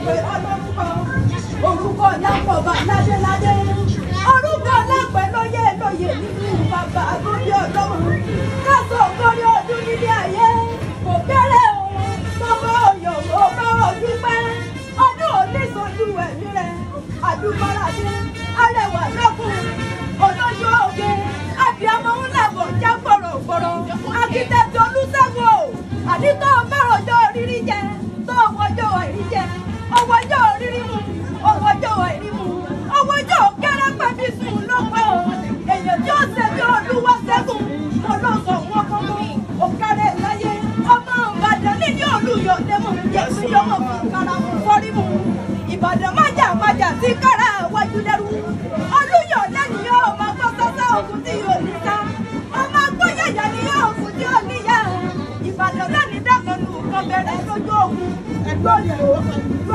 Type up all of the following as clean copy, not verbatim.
pé ọlọ́rùkọ orúkọ lápọ̀ bá ládéládé orúkọ lápẹ̀ lóyè lóyè nínú bàbá àgbóyè ọlọ́run káṣọ ògbórí ọdún nílé ayé kò kéré òun gbogbo òyòwò bá ojú pẹ́ ọdún oníṣojú ẹ̀mí rẹ̀ àdúgbòràdé arẹwà lọ́kùnrin olójú oge àbíamọ ńlá bò já gbòrògbòrò akitẹ́tì olùsẹ́gun àdìtọ́ bárọ̀jọ́ rírí jẹ tó wọjọ́ ìrí jẹ ọwọ́jọ́ rírí mu ọwọ́jọ́ ìrí mu ọwọ́jọ́ kẹrẹ pẹ̀bí sùn lọ́pọ̀ èèyàn tí ó ṣe bí olúwa ṣẹ́gun ọlọ́sọ̀ wọn kọ́kọ́ òkàrẹ̀ láyé ọmọ ìbàdàn nílé olùyọ̀ lẹ́mọ̀ yẹ̀sí yọmọ kára fọ́rí mu ìbàdàn májà sí kára wájú lẹ́rú olùyọ̀ lẹ́nu yóò máa gbọ́ sọ́sọ́ òkú tí yóò ní sá ọmọ agbóyàjà ni yóò kú tí ó níyà ìbàdàn lẹ́ni dákọ̀lù kan bẹ̀rẹ̀ lójú ogun ẹ̀gbọ́ ìlú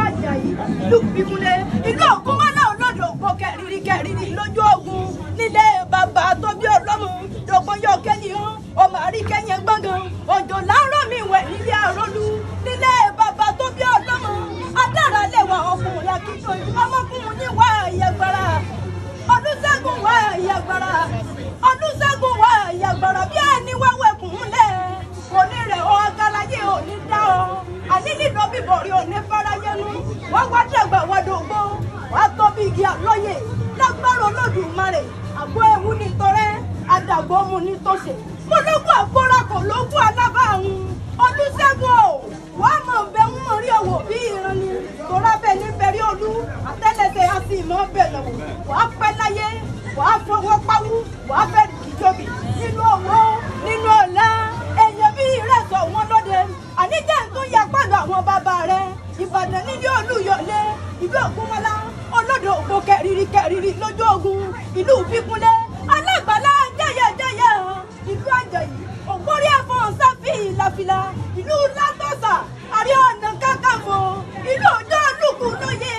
Àjàyí ìlú Bíkúnlé ìlú Ògúnmọ́lá olódò òpó kẹrìírí lójú ogun nílé bàbá tó bí ọlọ́mọ dọ̀gbọ́n yóò kẹ́yìn hàn ọmọ àríkẹ́yìn gbọ̀ngàn òjò láàárọ̀ mi wẹ̀ nílé àrólú nílé bàbá tó bí ọlọ́mọ adára lẹ́wà ọkùnrin akíkọ̀ ọmọkùnrin níwà ìyàgbára Olúṣẹ́gun wà ìyàgbára Olúṣẹ́gun wà ìyàgbára bí ẹni wẹ́wẹ́kùn lẹ̀ òní rẹ̀ ọ agalayé òní dá ọ àní nílò bíbọ̀ rí òní fáráyé nu wọ́n wá dàgbà wọ́dọ̀gbó wọ́n tó bí igi àlọ́yè lágbára Olódùmarè àgbo ewu ní torẹ́ àdàgbò mu ní tòṣè mo lógún àgbóra kò lógún alábàáhùn Olúṣẹ́gun o wọ́n mọ̀ bẹ́ẹ̀ ń mọ̀ rí òwò bí ìran ni torá bẹ́ẹ̀ ní bẹ́ẹ̀ rí olú àtẹ́lẹsẹ̀ á sì mọ́ bẹ́ẹ̀ lọ́wọ́ wàá pẹ́ láyé wàá fọwọ́ pawú wàá bẹ̀rẹ̀ kìjọbì nínú owó nínú ọ̀la èèyàn bí ìrẹsọ̀ wọn lóde àníjẹ́ tó yẹ pẹ̀lú àwọn bàbá rẹ̀ Ìbàdàn nílé Olúyọ̀lé ìlú Ògúnmọ́lá olódò òpó kẹrìírí lójú ogun ìlú Bíkúnlé alágbàlá jẹ́yẹjẹ́yẹ ìlú Àjàyí ògbórí ẹ̀fọn sáfì ìlàfìlà ìlú Látọ̀sà Ààrẹ Ọ̀nà Kakanfò ìlú Ọjọ́ Olúkú lóye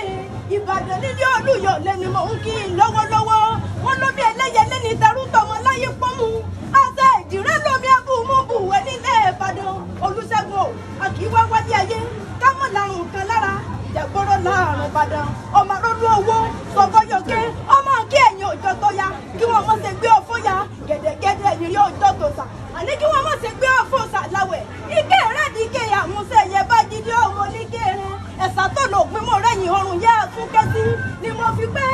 Ìbàdàn nílé Olúyọ̀lé ni mò ń kí lọ́wọ́lọ́wọ́ wọn lómi ẹlẹ́yẹlé ní tarútọ̀mọ láyé pọ́nmú àṣẹ ìdìrẹ́ lómi abúmúbùwẹ́ nílẹ̀ Ìbàdàn Olúṣẹ́gun o àkíwá wáyé ayé kámọ́ làrùn kan lára jẹ̀gbọ́rọ̀ láàrùn Ìbàdàn ọmọ arọ́dún owó sọ̀kọ́yọ̀kẹ́ ọmọ kí ẹ̀yìn òjò tó ya kí wọ́n mọ̀ ṣe gbé ọ̀fọ́ ya gẹ̀dẹ̀gẹ̀dẹ̀ ìrírí òjò tó sà àní kí wọ́n mọ̀ ṣe gbé ọ̀fọ́ sàláwẹ̀ ike rẹ̀ di ike àmúṣe ẹ̀yẹ bá jíde ọmọ oníke rẹ̀ ẹ̀sà tó lò pín mọ́ rẹ̀yìn ọrùn yẹ́ ẹ̀kún kẹ́sí ni mo fi pé